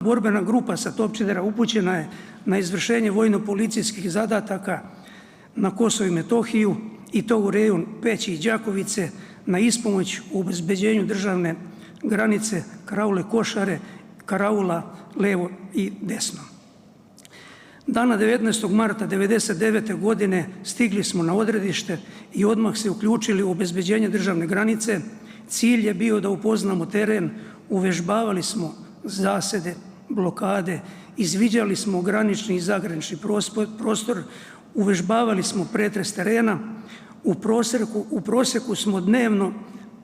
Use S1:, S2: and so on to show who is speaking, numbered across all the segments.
S1: Borbena grupa sa Topčidera upućena je na izvršenje vojno-policijskih zadataka na Kosovo i Metohiju i to u rejon Peći i Đakovice na ispomoć u obezbeđenju državne granice karaule Košare, karaula levo i desno. Dana 19. marta 1999. godine stigli smo na odredište i odmah se uključili u obezbeđenje državne granice. Cilj je bio da upoznamo teren, uvežbavali smo zasede, blokade, izviđali smo granični i zagranični prostor, uvežbavali smo pretres terena. U prosjeku smo dnevno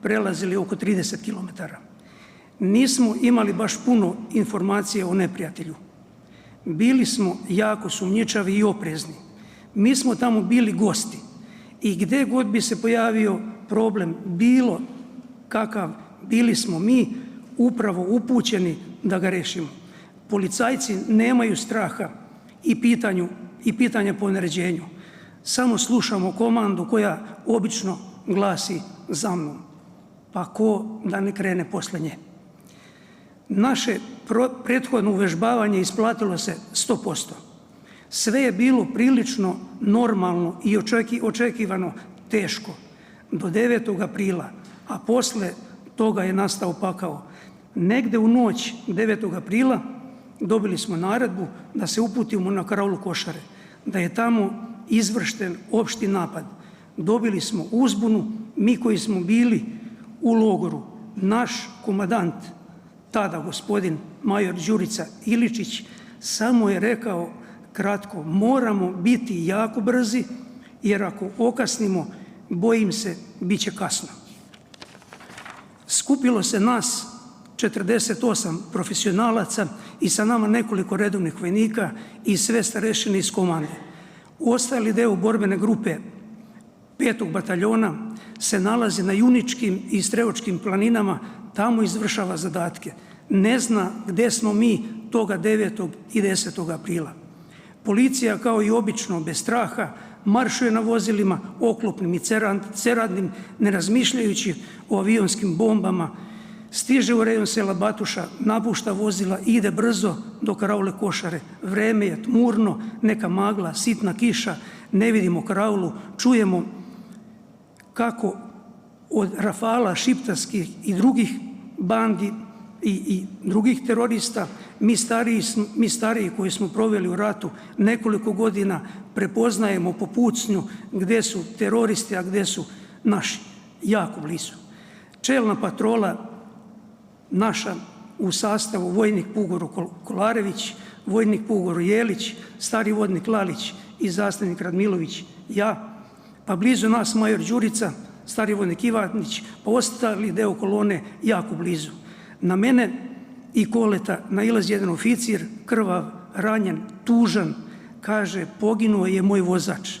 S1: prelazili oko 30 km. Nismo imali baš puno informacije o neprijatelju. Bili smo jako sumnjičavi i oprezni. Mi smo tamo bili gosti i gdje god bi se pojavio problem, bilo kakav, bili smo mi upravo upućeni da ga rešimo. Policajci nemaju straha i pitanja po naređenju. Samo slušamo komandu koja obično glasi za mnom. Pa ko da ne krene posle nje? Naše prethodno uvežbavanje isplatilo se 100%. Sve je bilo prilično normalno i očekivano teško do 9. aprila, a posle toga je nastao pakao. Negde u noć 9. aprila dobili smo naredbu da se uputimo na karaulu Košare, da je tamo izvršten opšti napad. Dobili smo uzbunu, mi koji smo bili u logoru. Naš komandant, tada gospodin major Đurica Iličić, samo je rekao kratko: moramo biti jako brzi, jer ako okasnimo, bojim se, bit će kasno. Skupilo se nas 48 profesionalaca i sa nama nekoliko redovnih vojnika i sve starešine iz komande. Ostali deo borbene grupe 5. bataljona se nalazi na Juničkim i Strevočkim planinama, tamo izvršava zadatke. Ne zna gde smo mi toga 9. i 10. aprila. Policija, kao i obično, bez straha, maršuje na vozilima oklopnim i ceradnim, ne razmišljajući o avionskim bombama, stiže u rejon sela Batuša, napušta vozila i ide brzo do karaule Košare. Vreme je tmurno, neka magla, sitna kiša, ne vidimo karaulu, čujemo kako od rafala šiptarskih i drugih bandi i drugih terorista, mi stariji koji smo proveli u ratu nekoliko godina, prepoznajemo po pucnju gde su teroristi, a gde su naši, jako blizu. Čelna patrola naša u sastavu vojnik Pugoro Kolarević, vojnik Pugoro Jelić, stari vodnik Lalić i zastavnik Radmilović, ja, pa blizu nas major Đurica, stari vodnik Ivanić, pa ostali deo kolone jako blizu. Na mene i koleta nailazi jedan oficir, krvav, ranjen, tužan, kaže: poginuo je moj vozač.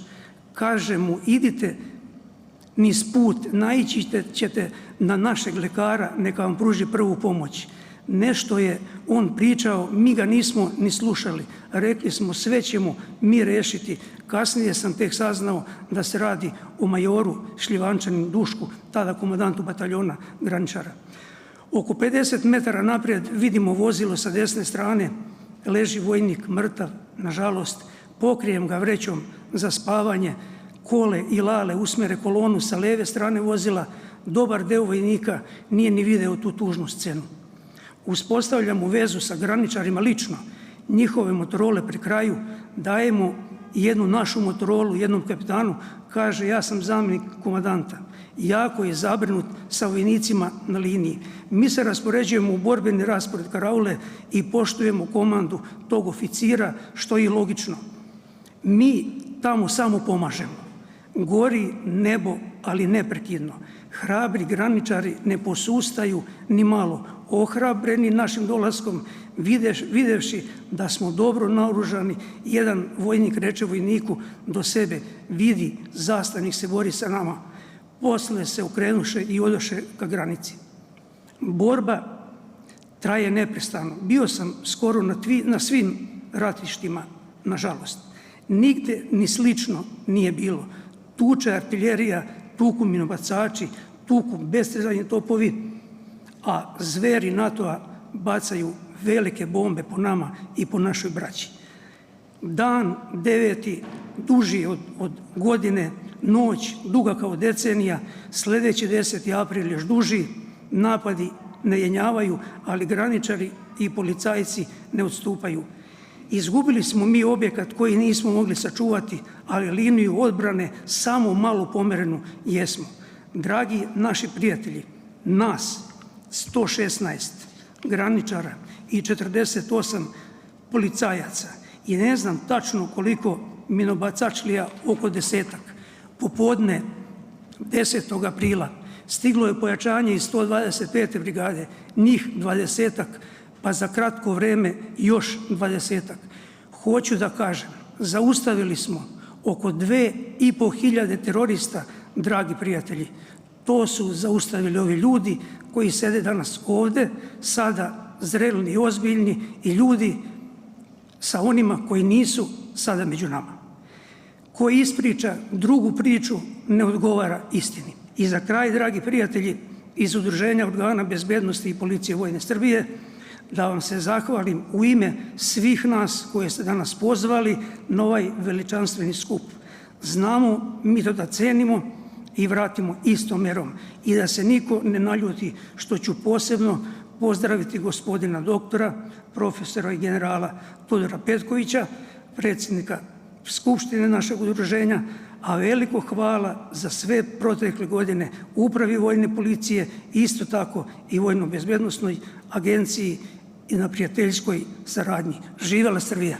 S1: Kaže mu: idite niz put, naići ćete na našeg lekara, neka vam pruži prvu pomoć. Nešto je on pričao, mi ga nismo ni slušali. Rekli smo: sve ćemo mi rešiti. Kasnije sam tek saznao da se radi o majoru Šljivančaninu Dušku, tada komandantu bataljona graničara. Oko 50 metara naprijed vidimo vozilo sa desne strane, leži vojnik mrtav, nažalost. Pokrijem ga vrećom za spavanje. Kole i Lale usmere kolonu sa leve strane vozila. Dobar deo vojnika nije ni video tu tužnu scenu. Uspostavljamo vezu sa graničarima lično, njihove motorole pri kraju, dajemo jednu našu motorolu jednom kapitanu, kaže: ja sam zamjenik komandanta. Jako je zabrinut sa vojnicima na liniji. Mi se raspoređujemo u borbeni raspored karaule i poštujemo komandu tog oficira, što je i logično. Mi tamo samo pomažemo. Gori nebo, ali neprekidno. Hrabri graničari ne posustaju ni malo. Ohrabreni našim dolaskom, videvši da smo dobro naoružani, jedan vojnik reče vojniku do sebe: vidi, zastavnik se bori sa nama. Posle se okrenuše i odoše ka granici. Borba traje neprestano. Bio sam skoro na svim ratištima, nažalost. Nigde ni slično nije bilo. Tuče artiljerija, tuku minobacači, tuku bestezajni topovi, a zveri NATO-a bacaju velike bombe po nama i po našoj braći. Dan 9. duži od godine, noć duga kao decenija, sljedeći 10. april još duži, napadi ne jenjavaju, ali graničari i policajci ne odstupaju. Izgubili smo mi objekat koji nismo mogli sačuvati, ali liniju odbrane samo malo pomerenu jesmo. Dragi naši prijatelji, nas 116 graničara i 48 policajaca i ne znam tačno koliko minobacačlija, oko 10-ak. Popodne 10. aprila stiglo je pojačanje iz 125. brigade, njih 20-ak, pa za kratko vreme još 20-ak. Hoću da kažem, zaustavili smo oko 2.500 terorista, dragi prijatelji. To su zaustavili ovi ljudi koji sede danas ovde, sada zreli i ozbiljni i ljudi sa onima koji nisu sada među nama. Ko ispriča drugu priču ne odgovara istini. I za kraj, dragi prijatelji, iz Udruženja organa bezbednosti i policije Vojne Srbije, da vam se zahvalim u ime svih nas koje ste danas pozvali na ovaj veličanstveni skup. Znamo mi to da cenimo i vratimo istom merom i da se niko ne naljuti što ću posebno pozdraviti gospodina doktora, profesora i generala Todora Petkovića, predsjednika Skupštine našeg udruženja, a veliko hvala za sve protekle godine Upravi Vojne policije, isto tako i Vojno-bezbednosnoj agenciji i na prijateljskoj saradnji. Živela Srbija!